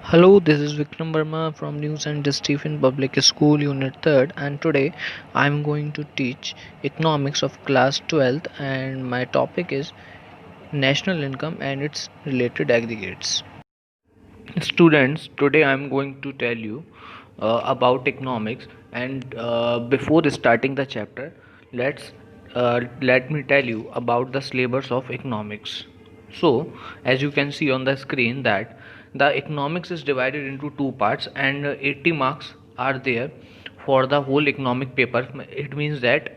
Hello, this is Vikram Verma from News and Stephen Public School Unit 3rd, and today I am going to teach economics of class 12th, and my topic is national income and its related aggregates. Students, today I am going to tell you about economics, and before starting the chapter, let me tell you about the syllabus of economics. So, as you can see on the screen, that the economics is divided into two parts, and 80 marks are there for the whole economic paper. It means that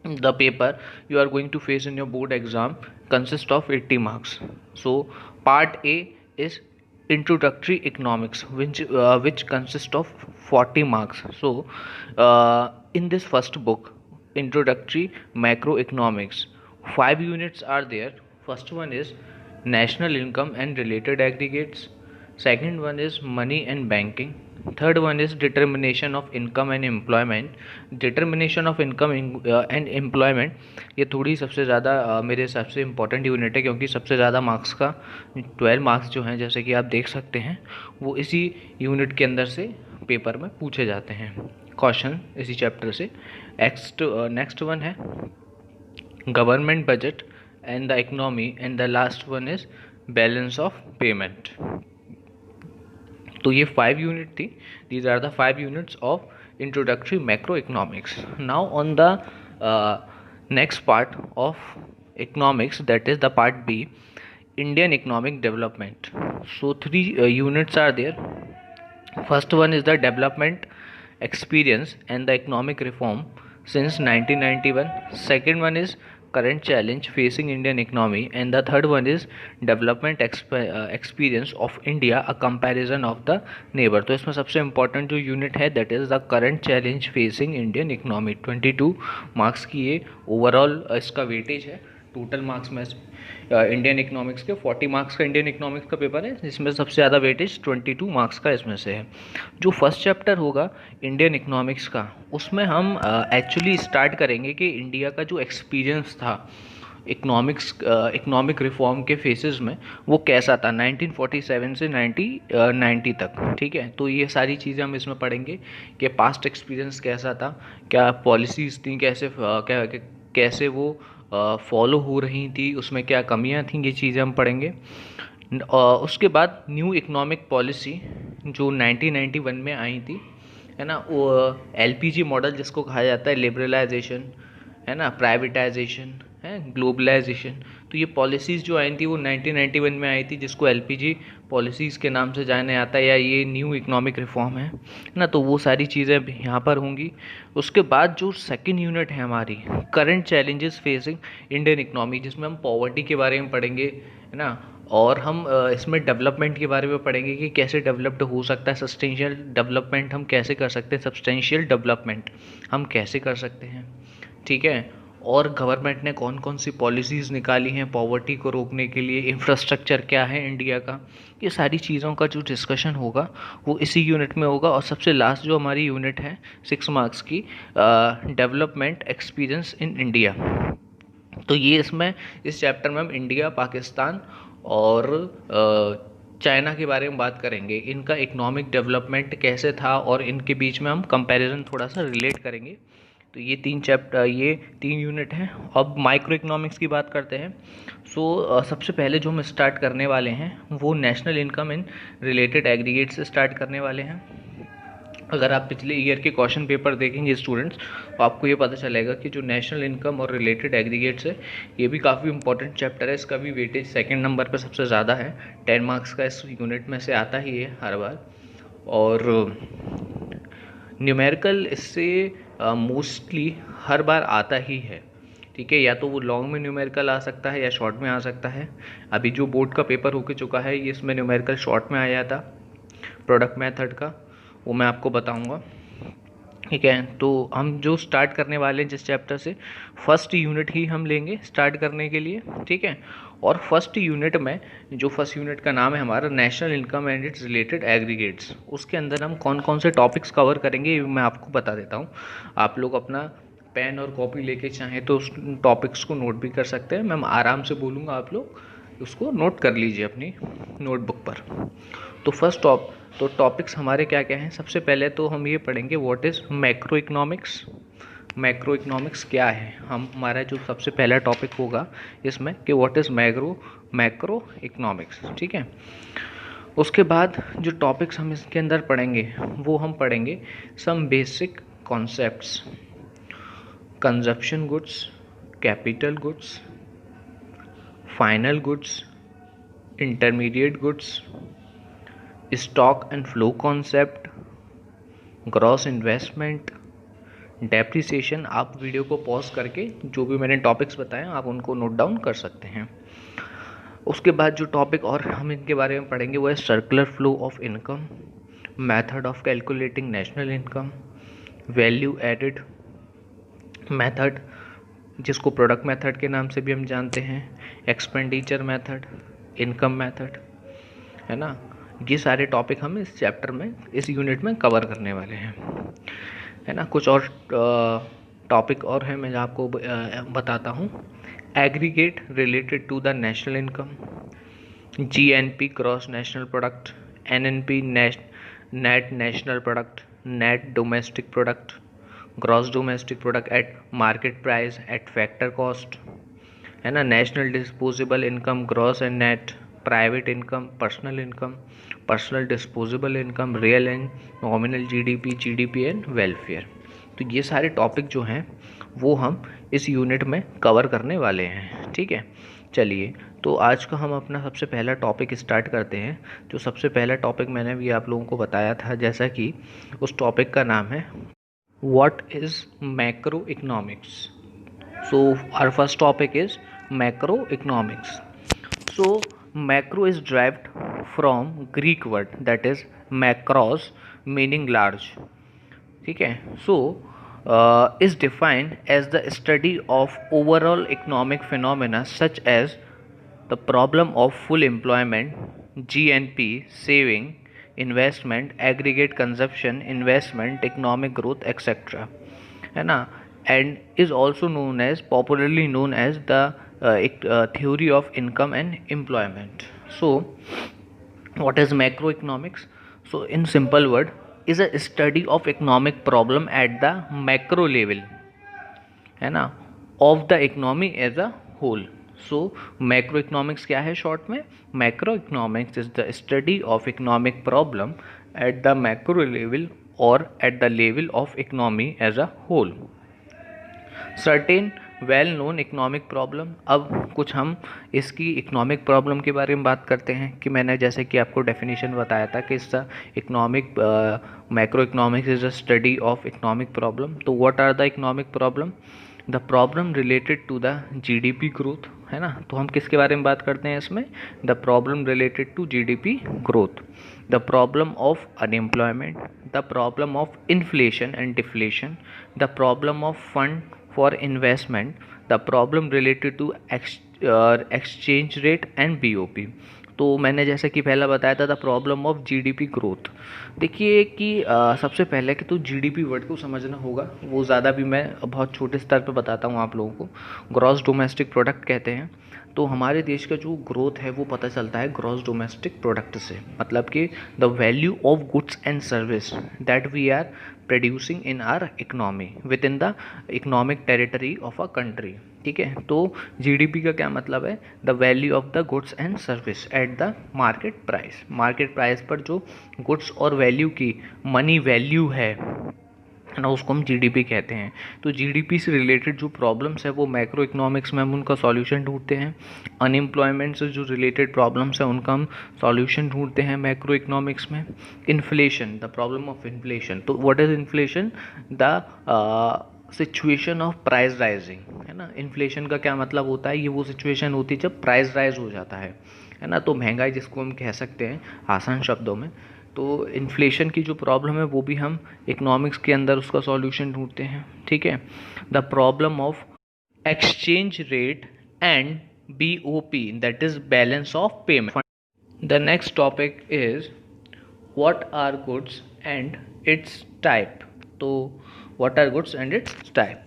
the paper you are going to face in your board exam consists of 80 marks. So part A is introductory economics, which consists of 40 marks. So in this first book, introductory macroeconomics, 5 units are there. First one is national income and related aggregates. Second one is money and banking. Third one is determination of income and employment. Determination of income and employment, ये थोड़ी सबसे ज़्यादा मेरे हिसाब से important unit है, क्योंकि सबसे ज़्यादा मार्क्स का 12 मार्क्स जो हैं, जैसे कि आप देख सकते हैं, वो इसी यूनिट के अंदर से पेपर में पूछे जाते हैं क्वेश्चन इसी चैप्टर से. नेक्स्ट वन है government budget and the economy, and the last one is balance of payment. तो ये 5 यूनिट थी. These are the 5 units of introductory macroeconomics. Now on the next part of economics, that is the part B, Indian economic development. So 3 units are there. First one is the development experience and the economic reform since 1991. Second one is current challenge facing Indian economy, and the third one is development experience of India, a comparison of the neighbor. तो इसमें सबसे important जो unit है that is the current challenge facing Indian economy. 22 marks की ये overall इसका weightage है. Total marks में इंडियन इकोनॉमिक्स के 40 मार्क्स का इंडियन इकोनॉमिक्स का पेपर है, जिसमें सबसे ज़्यादा वेटेज 22 मार्क्स का इसमें से है. जो फर्स्ट चैप्टर होगा इंडियन इकोनॉमिक्स का, उसमें हम एक्चुअली स्टार्ट करेंगे कि इंडिया का जो एक्सपीरियंस था इकोनॉमिक रिफॉर्म के फेसेस में, वो कैसा था 1947 से 1990 तक. ठीक है, तो ये सारी चीज़ें हम इसमें पढ़ेंगे कि पास्ट एक्सपीरियंस कैसा था, क्या पॉलिसीज़ थी, कैसे वो फॉलो हो रही थी, उसमें क्या कमियां थी, ये चीज़ें हम पढ़ेंगे. उसके बाद न्यू इकोनॉमिक पॉलिसी जो 1991 में आई थी, है ना, वो एलपीजी मॉडल जिसको कहा जाता है, लिबरलाइजेशन, है ना, प्राइवेटाइजेशन, है, ग्लोबलाइजेशन. तो ये पॉलिसीज़ जो आई थी वो 1991 में आई थी, जिसको एलपीजी पॉलिसीज़ के नाम से जाना जाता है, या ये न्यू इकोनॉमिक रिफॉर्म है ना. तो वो सारी चीज़ें यहाँ पर होंगी. उसके बाद जो सेकंड यूनिट है हमारी, current challenges facing Indian economy, जिसमें हम पॉवर्टी के बारे में पढ़ेंगे, है ना, और हम इसमें डेवलपमेंट के बारे में पढ़ेंगे कि कैसे डेवलप्ड हो सकता है, सस्टेंशियल डेवलपमेंट हम कैसे कर सकते हैं, सब्सटेंशियल डेवलपमेंट हम कैसे कर सकते हैं. ठीक है, और गवर्नमेंट ने कौन कौन सी पॉलिसीज़ निकाली हैं पॉवर्टी को रोकने के लिए, इंफ्रास्ट्रक्चर क्या है इंडिया का, ये सारी चीज़ों का जो डिस्कशन होगा वो इसी यूनिट में होगा. और सबसे लास्ट जो हमारी यूनिट है 6 मार्क्स की, डेवलपमेंट एक्सपीरियंस इन इंडिया. तो ये इसमें इस चैप्टर में हम इंडिया, पाकिस्तान और चाइना के बारे में बात करेंगे. इनका इकोनॉमिक डेवलपमेंट कैसे था और इनके बीच में हम कंपैरिजन थोड़ा सा रिलेट करेंगे. तो ये 3 यूनिट हैं. अब माइक्रो इकोनॉमिक्स की बात करते हैं. सबसे पहले जो हम स्टार्ट करने वाले हैं वो national income in related aggregate से स्टार्ट करने वाले हैं. अगर आप पिछले ईयर के क्वेश्चन पेपर देखेंगे स्टूडेंट्स, तो आपको ये पता चलेगा कि जो नेशनल इनकम और रिलेटेड एग्रीगेट्स है, ये भी काफ़ी इंपॉर्टेंट चैप्टर है. इसका भी वेटेज सेकंड नंबर पर सबसे ज़्यादा है. 10 मार्क्स का इस यूनिट में से आता ही है हर बार. और न्यूमेरिकल इससे मोस्टली हर बार आता ही है. ठीक है, या तो वो लॉन्ग में न्यूमेरिकल आ सकता है या शॉर्ट में आ सकता है. अभी जो बोर्ड का पेपर होके चुका है, ये इसमें न्यूमेरिकल शॉर्ट में आया था, प्रोडक्ट मेथड का, वो मैं आपको बताऊंगा. ठीक है, तो हम जो स्टार्ट करने वाले हैं जिस चैप्टर से, फर्स्ट यूनिट ही हम लेंगे स्टार्ट करने के लिए. ठीक है, और फर्स्ट यूनिट में जो फर्स्ट यूनिट का नाम है हमारा national income and it's related aggregates, उसके अंदर हम कौन कौन से टॉपिक्स कवर करेंगे ये मैं आपको बता देता हूँ. आप लोग अपना पेन और कॉपी लेके चाहें तो उस टॉपिक्स को नोट भी कर सकते हैं. मैं आराम से बोलूँगा, आप लोग उसको नोट कर लीजिए अपनी नोटबुक पर। तो तो टॉपिक्स हमारे क्या क्या हैं। सबसे पहले तो हम ये पढ़ेंगे what is macro economics. Macro economics क्या है, हमारा जो सबसे पहला टॉपिक होगा इसमें कि व्हाट इज़ मैक्रो इकोनॉमिक्स। ठीक है, उसके बाद जो टॉपिक्स हम इसके अंदर पढ़ेंगे वो हम पढ़ेंगे some basic concepts, consumption goods, capital goods, final goods, intermediate goods, stock and flow concept, gross investment, depreciation. आप वीडियो को पॉज करके जो भी मैंने टॉपिक्स बताए आप उनको नोट डाउन कर सकते हैं। उसके बाद जो टॉपिक और हम इनके बारे में पढ़ेंगे वो है circular flow of income, method of calculating national income, value added method जिसको प्रोडक्ट मेथड के नाम से भी हम जानते हैं, एक्सपेंडिचर मेथड, इनकम मेथड, है ना। ये सारे टॉपिक हम इस चैप्टर में, इस यूनिट में कवर करने वाले हैं, है ना। कुछ और टॉपिक और है, मैं आपको बताता हूँ। Aggregate related to the national income, GNP gross national product, NNP net national product, net domestic product, gross domestic product at market price at factor cost, है ना। National disposable income gross and net, private income, personal disposable income, real and nominal GDP and welfare. तो ये सारे topic जो हैं वो हम इस यूनिट में कवर करने वाले हैं। ठीक है, चलिए तो आज का हम अपना सबसे पहला टॉपिक स्टार्ट करते हैं। जो सबसे पहला टॉपिक मैंने भी आप लोगों को बताया था, जैसा कि उस टॉपिक का नाम है what is macro economics. So our first topic is macroeconomics. So macro is derived from Greek word that is macros meaning large. ठीक है, so is defined as the study of overall economic phenomena such as the problem of full employment, GNP, saving, investment, aggregate consumption, investment, economic growth, etc. है ना, and is also known as, popularly known as the theory of income and employment. So what is macroeconomics? So in simple word, is a study of economic problem at the macro level, है ना, of the economy as a whole. So macroeconomics क्या है short में? Macroeconomics is the study of economic problem at the macro level or at the level of economy as a whole. Certain well known economic problem. अब कुछ हम इसकी economic problem के बारे में बात करते हैं कि मैंने जैसे कि आपको डेफिनेशन बताया था कि इसका economic macro economics is a study of economic problem. तो what are the economic problem? The problem related to the GDP growth, है ना। तो हम किसके बारे में बात करते हैं इसमें? The problem related to GDP growth, the problem of unemployment, the problem of inflation and deflation, the problem of fund for investment, the problem related to exchange rate and BOP. तो मैंने जैसे कि पहला बताया था the problem of GDP growth. देखिए कि सबसे पहले कि तो जीडीपी वर्ड को समझना होगा, वो ज़्यादा भी मैं बहुत छोटे स्तर पे बताता हूँ आप लोगों को। ग्रॉस डोमेस्टिक प्रोडक्ट कहते हैं। तो हमारे देश का जो ग्रोथ है वो पता चलता है ग्रॉस डोमेस्टिक प्रोडक्ट से, मतलब कि the value of goods and service that we are producing in our economy within the economic territory of a country. ठीक है, तो जीडीपी का क्या मतलब है? The value of the goods and service at the market price. Market price पर जो goods और वैल्यू की मनी वैल्यू है ना, उसको हम जीडीपी कहते हैं। तो जीडीपी से रिलेटेड जो प्रॉब्लम्स है वो मैक्रो इकोनॉमिक्स में हम उनका सॉल्यूशन ढूंढते हैं। अनएम्प्लॉयमेंट से जो रिलेटेड प्रॉब्लम्स है उनका हम सॉल्यूशन ढूंढते हैं मैक्रो इकोनॉमिक्स में। Inflation, the problem of inflation. तो what is inflation? The situation of price rising, है ना। इन्फ्लेशन का क्या मतलब होता है? ये वो सिचुएशन होती है जब प्राइस राइज हो जाता है ना। तो महंगाई जिसको हम कह सकते हैं आसान शब्दों में। तो इन्फ्लेशन की जो प्रॉब्लम है वो भी हम इकोनॉमिक्स के अंदर उसका सॉल्यूशन ढूंढते हैं। ठीक है, the problem of exchange rate and BOP, that is balance of payment. The next topic is what are goods and its type. तो what are goods and its type?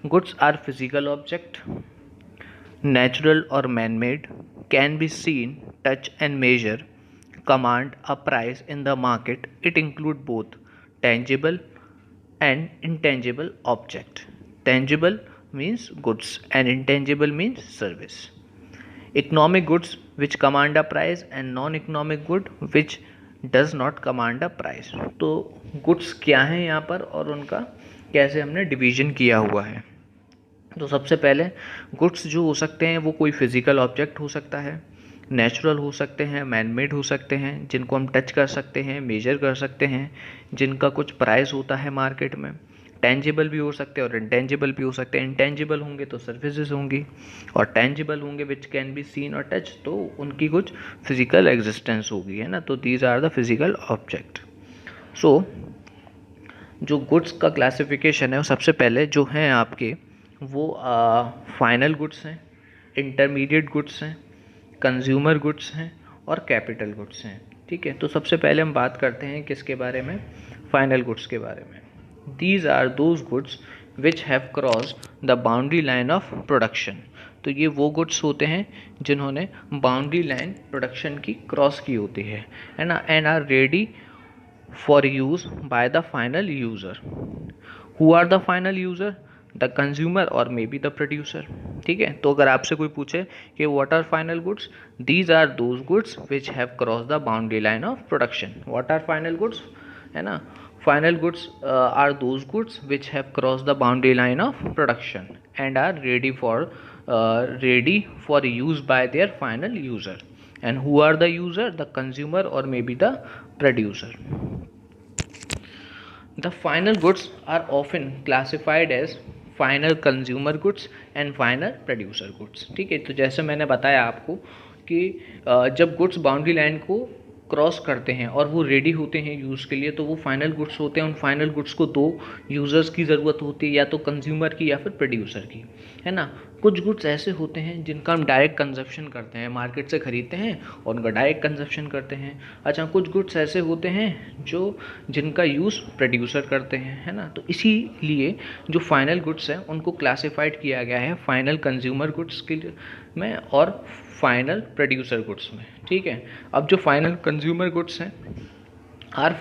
Goods are physical object, natural और man made, can be seen, touch and measure, command a price in the market. It includes both tangible and intangible object. Tangible means goods and intangible means service. Economic goods which command a price and non-economic good which does not command a price. तो goods क्या हैं यहाँ पर और उनका कैसे हमने division किया हुआ है. तो सबसे पहले गुड्स जो हो सकते हैं वो कोई फिजिकल ऑब्जेक्ट हो सकता है, नेचुरल हो सकते हैं, मैनमेड हो सकते हैं, जिनको हम टच कर सकते हैं, मेजर कर सकते हैं, जिनका कुछ प्राइस होता है मार्केट में. टेंजिबल भी हो सकते हैं और इंटेंजिबल भी हो सकते हैं. इंटेंजिबल होंगे तो सर्विसेज होंगी और टेंजिबल होंगे विच कैन बी सीन और टच, तो उनकी कुछ फिजिकल एग्जिस्टेंस होगी, है ना. तो these are the physical object. So जो गुड्स का क्लासिफिकेशन है वो सबसे पहले जो हैं आपके वो फाइनल गुड्स हैं, इंटरमीडिएट गुड्स हैं, कंज्यूमर गुड्स हैं और कैपिटल गुड्स हैं. ठीक है, तो सबसे पहले हम बात करते हैं किसके बारे में, फाइनल गुड्स के बारे में. These are those goods which have cross the boundary line of production. तो ये वो गुड्स होते हैं जिन्होंने बाउंड्री लाइन प्रोडक्शन की क्रॉस की होती है ना, and are ready for use by the final user. Who are the final user, the consumer or may be the producer. ठीक है, तो अगर आपसे कोई पूछे कि what are final goods, these are those goods which have cross the boundary line of production. What are final goods, है ना. Final goods are those goods which have cross the boundary line of production and are ready for use by their final user. And who are the user, the consumer or may be the producer. The final goods are often classified as final consumer goods and final producer goods. ठीक है, तो जैसे मैंने बताया आपको कि जब goods boundary line को क्रॉस करते हैं और वो रेडी होते हैं यूज़ के लिए तो वो फाइनल गुड्स होते हैं. उन फाइनल गुड्स को दो यूज़र्स की ज़रूरत होती है, या तो कंज्यूमर की या फिर प्रोड्यूसर की, है ना. कुछ गुड्स ऐसे होते हैं जिनका हम डायरेक्ट कंजप्शन करते हैं, मार्केट से ख़रीदते हैं और उनका डायरेक्ट कंजप्शन करते हैं. अच्छा, कुछ गुड्स ऐसे होते हैं जिनका यूज़ प्रोड्यूसर करते हैं, है ना. तो इसीलिए जो फाइनल गुड्स हैं उनको क्लासिफाइड किया गया है फाइनल कंज्यूमर गुड्स के में और फाइनल प्रोड्यूसर गुड्स में. ठीक है, अब जो फाइनल कंज्यूमर गुड्स हैं are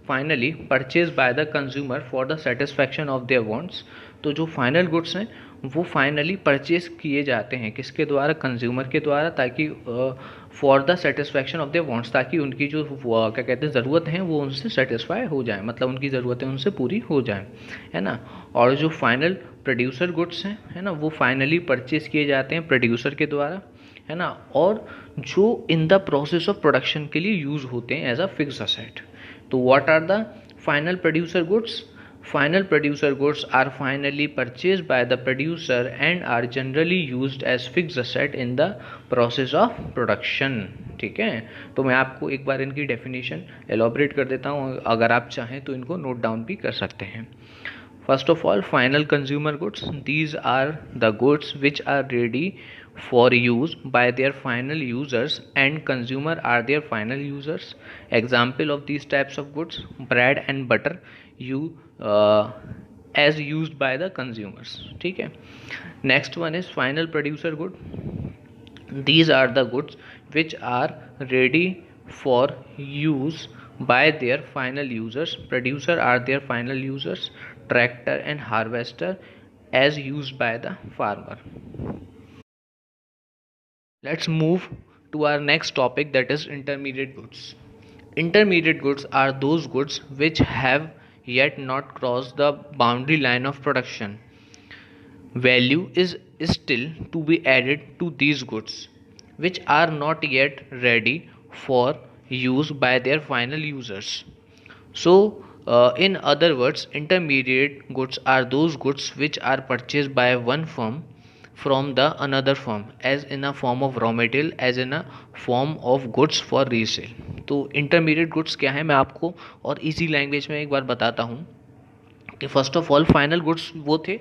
finally purchase by the consumer for the satisfaction of their wants. तो जो फाइनल गुड्स हैं वो फाइनली परचेज किए जाते हैं किसके द्वारा, कंज्यूमर के द्वारा, ताकि for the satisfaction of their wants, ताकि उनकी जो क्या कहते हैं ज़रूरत हैं वो उनसे सेटिस्फाई हो जाए, मतलब उनकी ज़रूरतें उनसे पूरी हो जाएं, है ना. और जो फाइनल प्रोड्यूसर गुड्स हैं, है ना, वो फाइनली परचेज किए जाते हैं प्रोड्यूसर के द्वारा, है ना, और जो in the process of production के लिए यूज़ होते हैं एज अ फिक्स असेट. तो what are the final producer goods, final producer goods are finally purchased by the producer and are generally used as fixed asset in the process of production. ठीक है, तो मैं आपको एक बार इनकी definition elaborate कर देता हूँ, अगर आप चाहें तो इनको नोट डाउन भी कर सकते हैं. First of all, final consumer goods, these are the goods which are ready for use by their final users and consumer are their final users. Example of these types of goods, bread and butter as used by the consumers. ठीक है, next one is final producer good. These are the goods which are ready for use by their final users. Producer are their final users, tractor and harvester as used by the farmer. Let's move to our next topic, that is intermediate goods. Intermediate goods are those goods which have yet not crossed the boundary line of production. Value is still to be added to these goods which are not yet ready for use by their final users. So in other words, intermediate goods are those goods which are purchased by one firm from the another firm as in a form of raw material, as in a form of goods for resale. तो intermediate goods क्या है, मैं आपको और easy language में एक बार बताता हूँ कि first of all final goods वो थे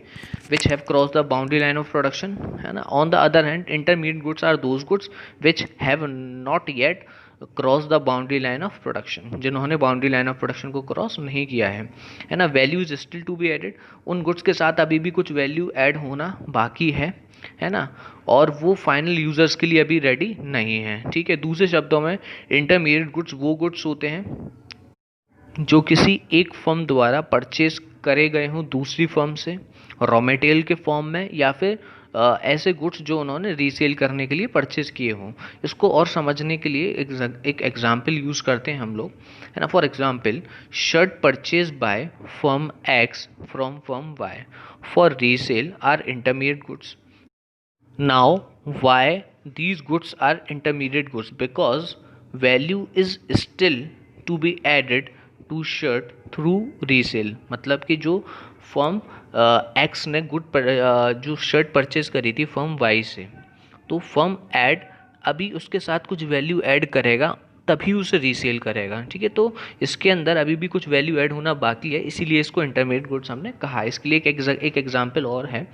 which have cross the boundary line of production, है ना. On the other hand, intermediate goods are those goods which have not yet cross the boundary line of production, जिन्होंने boundary line of production को cross नहीं किया है ना। Value is still to be added, उन goods के साथ अभी भी कुछ वैल्यू ऐड होना बाकी है ना, और वो फाइनल यूजर्स के लिए अभी रेडी नहीं है, ठीक है। दूसरे शब्दों में इंटरमीडिएट गुड्स वो गुड्स होते हैं जो किसी एक फर्म द्वारा परचेज करे गए हों दूसरी फर्म से रॉ मटेरियल के फॉर्म में, या फिर ऐसे गुड्स जो उन्होंने रीसेल करने के लिए परचेज किए हों। इसको और समझने के लिए एक एग्जाम्पल यूज़ करते हैं हम लोग, है ना। For example, shirt purchase by firm X from firm Y for resale are intermediate goods. Now, why these goods are intermediate goods? Because value is still to be added to shirt through resale। मतलब कि जो firm x ने जो shirt purchase करी थी firm Y से, तो firm add अभी उसके साथ कुछ वैल्यू ऐड करेगा, तभी उसे रीसेल करेगा, ठीक है। तो इसके अंदर अभी भी कुछ वैल्यू ऐड होना बाकी है, इसीलिए इसको इंटरमीडिएट गुड्स हमने कहा। इसके लिए एक एग्जांपल और है,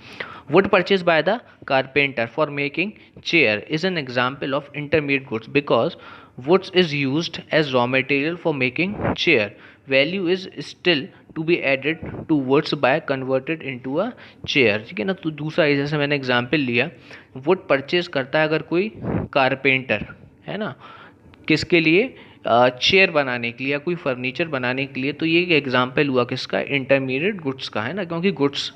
would purchase by the carpenter for making chair is an example of intermediate goods because woods is used as raw material for making chair। value is still to be added to woods by converted into a chair, ठीक है ना। तो दूसरा, जैसे मैंने example लिया, would purchase करता है अगर कोई कारपेंटर, है ना, किसके लिए, चेयर बनाने के लिए या कोई फर्नीचर बनाने के लिए, तो ये एक एग्जांपल हुआ किसका, इंटरमीडिएट गुड्स का, है ना। क्योंकि गुड्स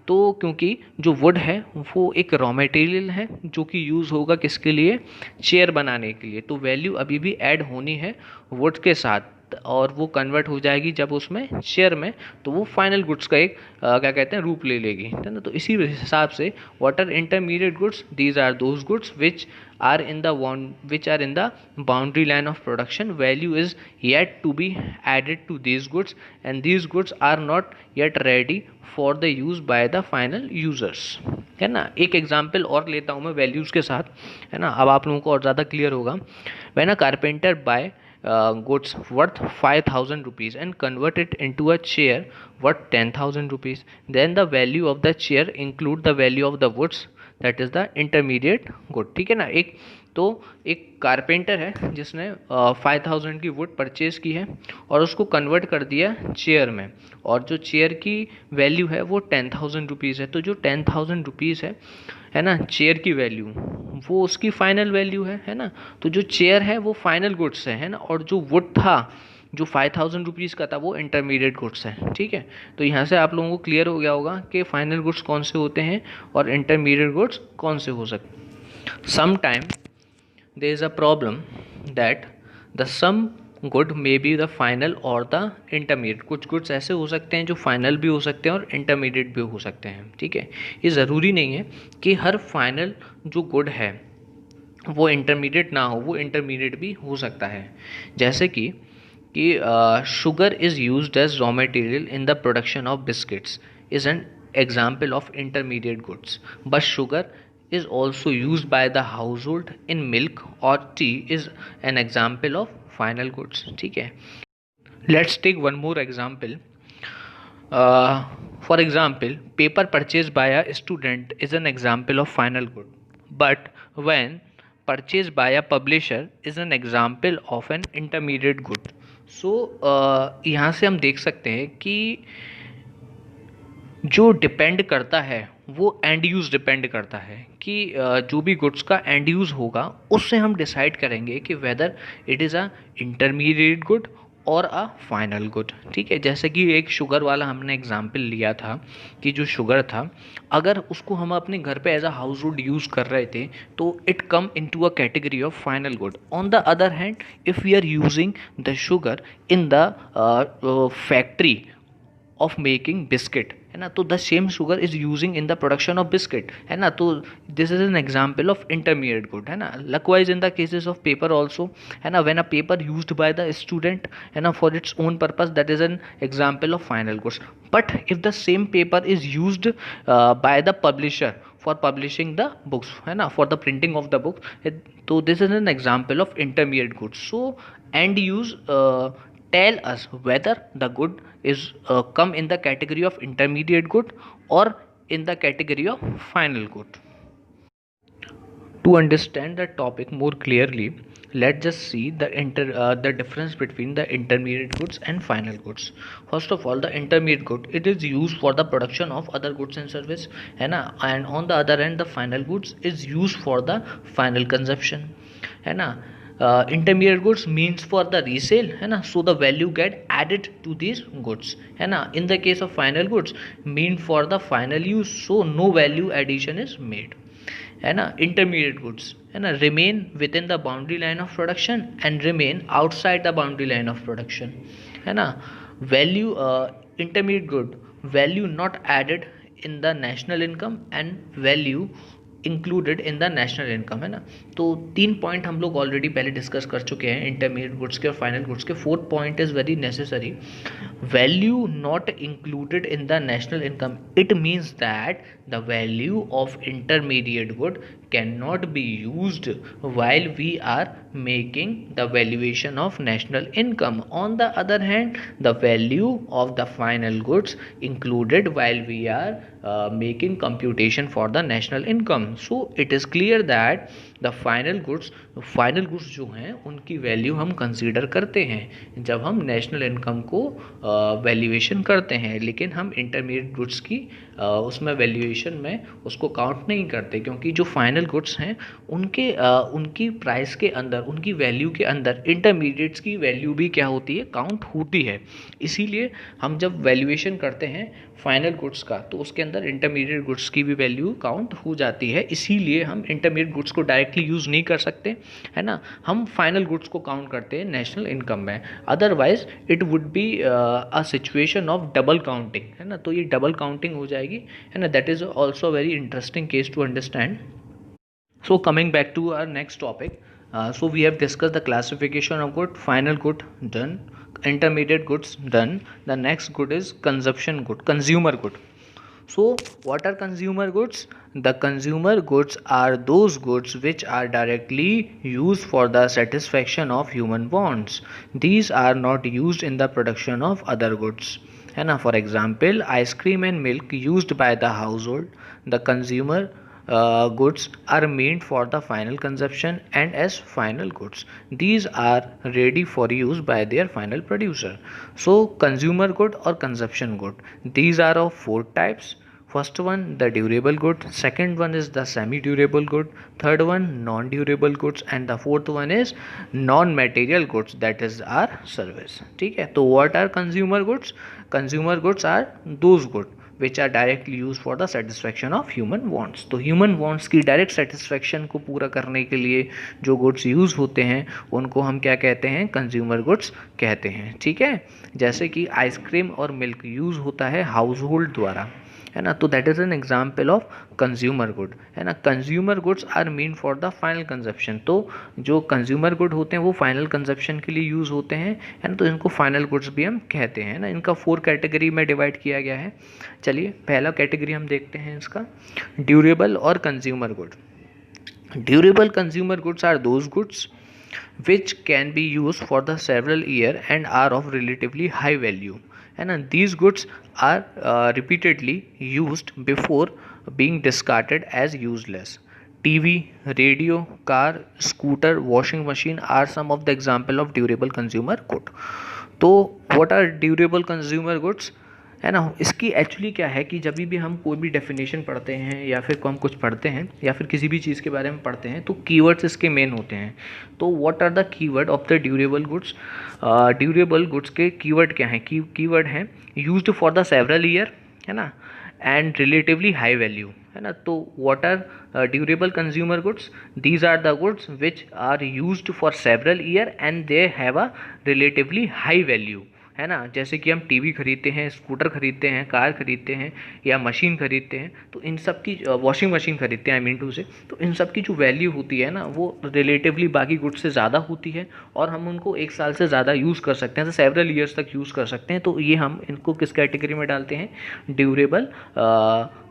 क्योंकि जो वुड है वो एक रॉ मटेरियल है जो कि यूज़ होगा किसके लिए, चेयर बनाने के लिए। तो वैल्यू अभी भी ऐड होनी है वुड के साथ, और वो कन्वर्ट हो जाएगी जब उसमें शेयर में, तो वो फाइनल गुड्स का एक क्या कहते हैं रूप ले लेगी, है ना। तो इसी हिसाब से what are intermediate goods, these are those goods which are in the boundary line of production. Value is yet to be added to these goods and these goods are not yet ready for the use by the final users, है ना। एक example और लेता हूँ मैं values के साथ, है ना, अब आप लोगों को और ज़्यादा क्लियर होगा। When a carpenter buy goods worth 5,000 rupees and convert it into a chair worth 10,000 rupees, then the value of the chair include the value of the woods, that is the intermediate good, ठीक है ना। एक carpenter है जिसने 5,000 की would purchase की है और उसको कन्वर्ट कर दिया चेयर में, और जो चेयर की वैल्यू है वो 10,000 रुपीज़ है। तो जो 10,000 रुपीज़ है ना, चेयर की वैल्यू, वो उसकी फाइनल वैल्यू है ना। तो जो चेयर है वो फाइनल गुड्स है ना, और जो वुड था जो 5,000 रुपीज़ का था वो इंटरमीडिएट गुड्स है, ठीक है। तो यहाँ से आप लोगों को क्लियर हो गया होगा कि फाइनल गुड्स कौन से होते हैं और इंटरमीडिएट गुड्स कौन से हो सकते हैं। Some time there is a problem that the some good may be the final or the intermediate. कुछ गुड्स ऐसे हो सकते हैं जो फाइनल भी हो सकते हैं और इंटरमीडिएट भी हो सकते हैं, ठीक है। ये ज़रूरी नहीं है कि हर फाइनल जो गुड है वो इंटरमीडिएट ना हो, वो इंटरमीडिएट भी हो सकता है। जैसे कि sugar is used as raw material in the production of biscuits is an example of intermediate goods, but sugar is also used by the household in milk or tea is an example of final goods, ठीक है। Let's take one more example. For example, paper purchased by a student is an example of final good, but when purchased by a publisher is an example of an intermediate good। So यहाँ से हम देख सकते हैं कि जो depend करता है वो एंड यूज़ डिपेंड करता है कि जो भी गुड्स का एंड यूज़ होगा उससे हम डिसाइड करेंगे कि whether it is a intermediate good और अ फाइनल गुड, ठीक है। जैसे कि एक शुगर वाला हमने एग्जांपल लिया था कि जो शुगर था अगर उसको हम अपने घर पे as a household use कर रहे थे तो it come into a category of final good. On the other hand if we are using the sugar in the factory of making biscuit, है ना, तो the same sugar is using in the production of biscuit, है ना, तो this is an example of intermediate good, है ना। Likewise in the cases of paper also, है ना, when a paper used by the student, है ना, for its own purpose, that is an example of final goods. But if the same paper is used by the publisher for publishing the books, है ना, for the printing of the book, तो this is an example of intermediate goods. So end use tell us whether the good is come in the category of intermediate good or in the category of final good. To understand the topic more clearly, let's just see the difference between the intermediate goods and final goods. First of all, the intermediate good, it is used for the production of other goods and service, है ना, and on the other hand the final goods is used for the final consumption, है ना. Intermediate goods means for the resale, है ना, so the value get added to these goods, है ना. In the case of final goods mean for the final use, so no value addition is made, है ना. Intermediate goods, है ना, remain within the boundary line of production and remain outside the boundary line of production, है ना. Value, intermediate good, value not added in the national income and value included in the national income, है ना. तो 3 point हम लोग already पहले discuss कर चुके हैं इंटरमीडिएट गुड्स के और फाइनल गुड्स के. 4th point is very necessary. Value not included in the national income, it means that the value of intermediate good cannot be used while we are making the valuation of national income. On the other hand, the value of the final goods included while we are making computation for the national income. So it is clear that the final goods जो हैं उनकी value हम consider करते हैं जब हम national income को valuation करते हैं, लेकिन हम इंटरमीडिएट गुड्स की उसमें वैल्यूएशन में उसको काउंट नहीं करते, क्योंकि जो फाइनल गुड्स हैं उनकी प्राइस के अंदर, उनकी वैल्यू के अंदर इंटरमीडिएट्स की वैल्यू भी क्या होती है, काउंट होती है. इसीलिए हम जब वैल्यूएशन करते हैं फाइनल गुड्स का तो उसके अंदर इंटरमीडिएट गुड्स की भी वैल्यू काउंट हो जाती है. इसीलिए हम इंटरमीडिएट गुड्स को डायरेक्टली यूज़ नहीं कर सकते, है ना. हम फाइनल गुड्स को काउंट करते हैं नेशनल इनकम में. Otherwise it would be a situation of double counting, है ना. तो ये डबल काउंटिंग हो जाएगी, है ना. That is also very interesting case to understand. So coming back to our next topic, so we have discussed the classification of good, final good done, intermediate goods done. The next good is consumption good, consumer good. So what are consumer goods? The consumer goods are those goods which are directly used for the satisfaction of human wants. These are not used in the production of other goods, है ना. For example, ice cream and milk used by the household. The consumer goods are meant for the final consumption and as final goods. These are ready for use by their final producer. So consumer good or consumption good, these are of 4 types. First one, the durable good. Second one is the semi-durable good. Third one, non-durable goods. And the fourth one is non-material goods, that is our service. ठीक है. तो what are consumer goods? Consumer goods are those goods which are directly used for the satisfaction of human wants. तो human wants की direct satisfaction को पूरा करने के लिए जो goods use होते हैं उनको हम क्या कहते हैं, consumer goods कहते हैं. ठीक है. जैसे कि आइसक्रीम और मिल्क यूज़ होता है हाउस होल्ड द्वारा, है ना. तो that is an example of consumer good, है ना. Consumer goods are mean for the final consumption. तो जो कंज्यूमर गुड होते हैं वो फाइनल कंजप्शन के लिए यूज़ होते हैं, है ना. तो इनको फाइनल गुड्स भी हम कहते हैं ना. इनका 4 कैटेगरी में डिवाइड किया गया है. चलिए पहला कैटेगरी हम देखते हैं इसका, ड्यूरेबल और consumer good. Durable consumer goods are those goods which can be used for the several year and are of relatively high value, है ना. These goods are repeatedly used before being discarded as useless. TV, radio, car, scooter, washing machine are some of the example of durable consumer good. तो what are durable consumer goods, है ना. इसकी actually क्या है कि जब भी हम कोई भी डेफिनेशन पढ़ते हैं या फिर हम कुछ पढ़ते हैं या फिर किसी भी चीज़ के बारे में पढ़ते हैं तो कीवर्ड्स इसके मेन होते हैं. तो what are the keyword of the durable goods. Durable goods के कीवर्ड क्या हैं. कीवर्ड हैं used for the several year, है ना, एंड रिलेटिवली हाई वैल्यू, है ना. तो what are durable consumer goods. These are the goods which are used for several year and they have a relatively high value, है ना. जैसे कि हम टीवी खरीदते हैं, स्कूटर खरीदते हैं, कार खरीदते हैं या मशीन खरीदते हैं, तो इन सब की वॉशिंग मशीन खरीदते हैं आई मीन टू से, तो इन सब की जो वैल्यू होती है ना वो रिलेटिवली बाकी गुड्स से ज़्यादा होती है और हम उनको 1 साल से ज़्यादा यूज़ कर सकते हैं, तो सेवरल ईयर्स तक यूज़ कर सकते हैं. तो ये हम इनको किस कैटेगरी में डालते हैं, ड्यूरेबल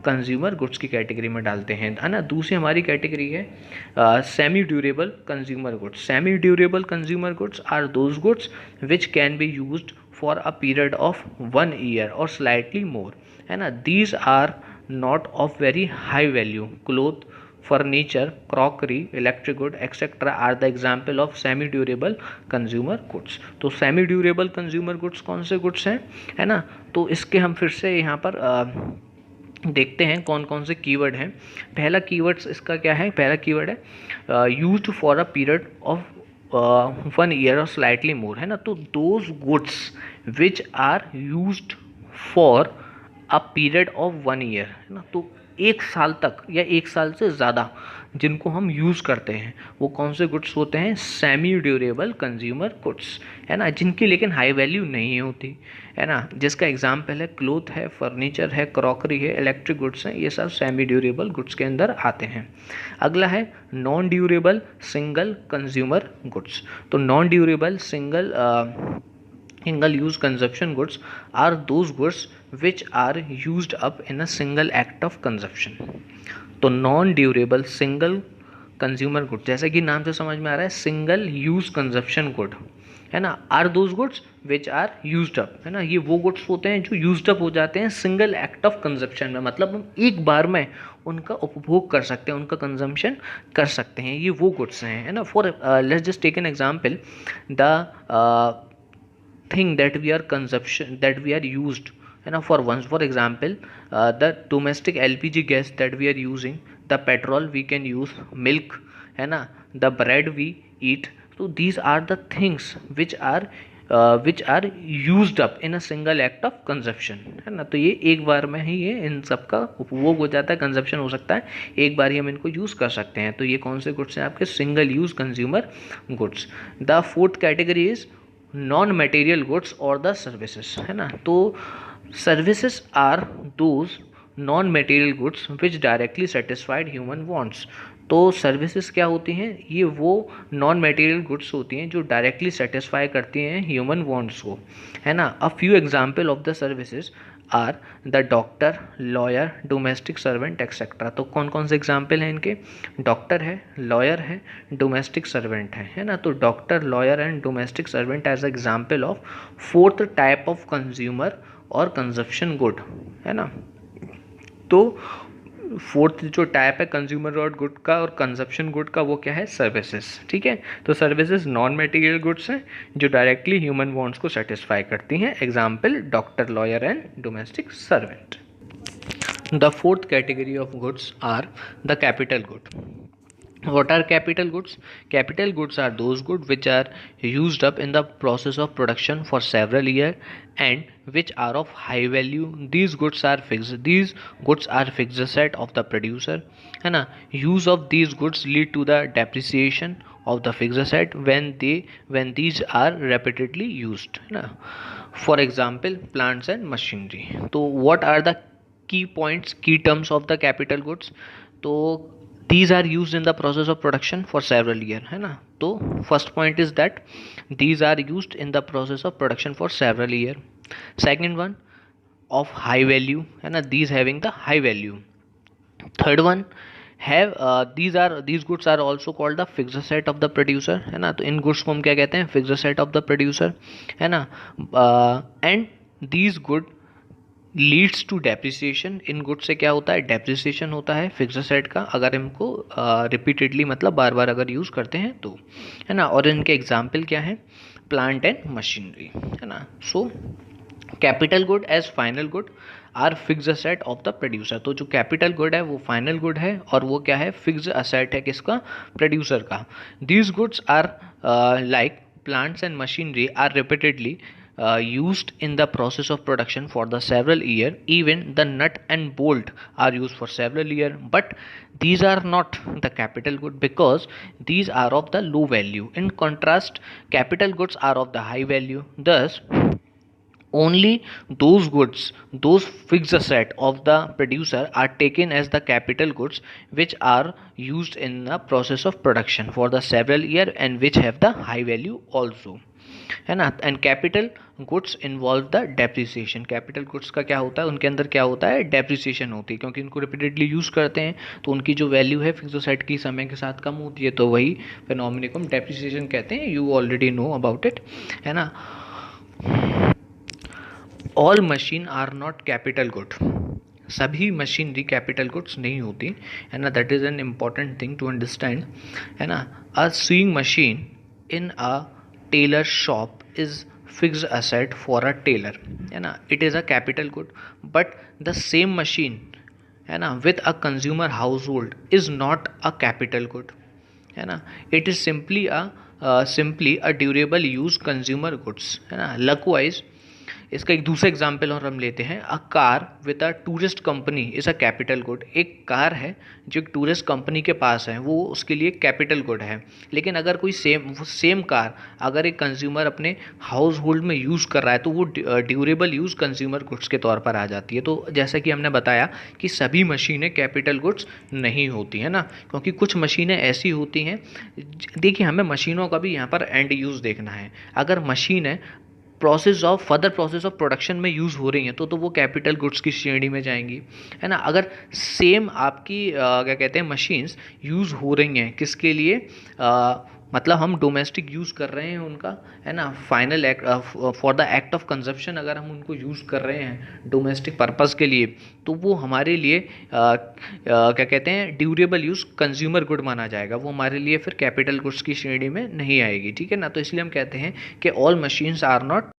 कंज्यूमर गुड्स की कैटेगरी में डालते हैं, है ना. दूसरी हमारी कैटेगरी है semi durable consumer goods. Semi durable consumer goods are those goods which can be used for a period of 1 year or slightly more, है ना. These are not of very high value. Cloth, furniture, crockery, electric good, etc. are the example of semi durable consumer goods. तो semi durable consumer goods कौन से goods हैं, है ना? तो इसके हम फिर से यहाँ पर देखते हैं कौन कौन से कीवर्ड हैं. पहला कीवर्ड इसका क्या है? पहला कीवर्ड है used for a period of 1 year और स्लाइटली मोर, है ना? तो those goods which are used for a period of 1 year, है ना? तो 1 साल तक या 1 साल से ज़्यादा जिनको हम यूज़ करते हैं वो कौन से गुड्स होते हैं? सेमी ड्यूरेबल कंज्यूमर गुड्स, है ना? जिनकी लेकिन हाई वैल्यू नहीं होती, है ना? जिसका एग्जाम्पल है क्लोथ है, फर्नीचर है, क्रॉकरी है, इलेक्ट्रिक गुड्स हैं, ये सब सेमी ड्यूरेबल गुड्स के अंदर आते हैं. अगला है non durable single consumer goods. तो non durable single use consumption goods are those goods which are used up in a single act of consumption. तो non durable single consumer good, जैसे कि नाम से समझ में आ रहा है सिंगल यूज कंजप्शन गुड, है ना, are those goods which are used up, है ना. ये वो गुड्स होते हैं जो यूज्ड अप हो जाते हैं सिंगल एक्ट ऑफ कंजप्शन में, मतलब हम एक बार में उनका उपभोग कर सकते हैं, उनका कंजम्पशन कर सकते हैं. ये वो गुड्स हैं, है ना. For let's just take an example, the thing that we are used, you know, for example, the domestic LPG gas that we are using, the petrol we can use, milk, है ना, the bread we eat. So these are the things which are used up in a single act of consumption, है ना. तो ये एक बार में ही ये इन सब का उपभोग हो जाता है, कंजप्शन हो सकता है, एक बार ही हम इनको यूज़ कर सकते हैं. तो ये कौन से गुड्स हैं? आपके single use consumer goods. The fourth category is non material goods or the services, है ना. तो services are those non material goods which directly satisfied human wants. तो सर्विसेज क्या होती हैं? ये वो नॉन मटेरियल गुड्स होती हैं जो डायरेक्टली सेटिस्फाई करती हैं ह्यूमन वांट्स को, है ना. A few example of the services are the doctor, lawyer, domestic servant etcetera. तो कौन कौन से एग्जाम्पल हैं इनके? डॉक्टर है, लॉयर है, डोमेस्टिक सर्वेंट है ना. तो doctor, lawyer and domestic servant as example of fourth type of consumer or consumption good, है ना. तो फोर्थ जो टाइप है कंज्यूमर और गुड का और कंजप्शन गुड का वो क्या है? सर्विसेज. ठीक है. तो सर्विसेज नॉन मटेरियल गुड्स हैं जो डायरेक्टली ह्यूमन वांट्स को सेटिस्फाई करती हैं. Example doctor, lawyer and domestic servant. The fourth category of goods are the capital good. What are capital goods? Capital goods are those goods which are used up in the process of production for several years and which are of high value. These goods are fixed asset of the producer, है ना. Use of these goods lead to the depreciation of the fixed asset when these are repeatedly used, है ना. For example, plants and machinery. तो what are the key terms of the capital goods? तो these are used in the process of production for several years, है ना. तो first point is that these are used in the process of production for several years. Second one, of high value, है ना, these having the high value. Third one, have these goods are also called the fixed asset of the producer, है ना. तो इन goods को हम क्या कहते हैं? fixed asset of the producer, है ना. and these good leads to depreciation. इन गुड से क्या होता है? डेप्रिसिएशन होता है फिक्स एसेट का, अगर इनको रिपीटेडली मतलब बार बार अगर यूज़ करते हैं तो, है ना. और इनके एग्जाम्पल क्या है? प्लांट एंड मशीनरी, है ना. So capital good as final good are fix asset of the producer. तो जो कैपिटल गुड है वो फाइनल गुड है और वो क्या है? फिक्स असेट है किसका? प्रोड्यूसर का. These goods are like plants and machinery are repeatedly used in the process of production for the several year. Even the nut and bolt are used for several year, but these are not the capital good because these are of the low value. In contrast, capital goods are of the high value. Thus only those goods, those fixed asset of the producer are taken as the capital goods which are used in the process of production for the several year and which have the high value also, है ना. And capital goods involve the depreciation. Capital goods का क्या होता है? उनके अंदर क्या होता है? डेप्रिसिएशन होती है, क्योंकि इनको रिपीटेडली यूज़ करते हैं तो उनकी जो वैल्यू है फिक्स एसेट की समय के साथ कम होती है. तो वही फिनोमिना को हम डेप्रिसिएशन कहते हैं. You already know about it, है ना. All machine are not capital good. सभी मशीनरी कैपिटल गुड्स नहीं होती है ना, that is an important thing to understand है ना। A sewing machine in a tailor shop is fixed asset for a tailor है ना, it is a capital good, but the same machine है ना with a consumer household is not a capital good है ना, it is simply a durable use consumer goods है ना। लकवाइज इसका एक दूसरा एग्जाम्पल और हम लेते हैं, a car with a tourist company is a capital good. एक कार है जो एक टूरिस्ट कंपनी के पास है, वो उसके लिए कैपिटल गुड है। लेकिन अगर कोई सेम कार अगर एक कंज्यूमर अपने हाउस होल्ड में यूज़ कर रहा है तो वो ड्यूरेबल यूज़ कंज्यूमर गुड्स के तौर पर आ जाती है। तो जैसा कि हमने बताया कि सभी मशीनें कैपिटल गुड्स नहीं होती है ना, क्योंकि कुछ मशीनें ऐसी होती हैं। देखिए, हमें मशीनों का भी यहाँ पर एंड यूज़ देखना है। अगर मशीन है फर्दर प्रोसेस ऑफ प्रोडक्शन में यूज़ हो रही हैं तो वो कैपिटल गुड्स की श्रेणी में जाएंगी है ना। अगर सेम आपकी क्या कहते हैं मशीन्स यूज़ हो रही हैं किसके लिए, मतलब हम डोमेस्टिक यूज़ कर रहे हैं उनका है ना, final act for the act of consumption अगर हम उनको यूज़ कर रहे हैं डोमेस्टिक पर्पज़ के लिए, तो वो हमारे लिए क्या कहते हैं ड्यूरेबल यूज़ कंज्यूमर गुड माना जाएगा, वो हमारे लिए फिर कैपिटल गुड्स की श्रेणी में नहीं आएगी। ठीक है ना, तो इसलिए हम कहते हैं कि ऑल मशीन्स आर नॉट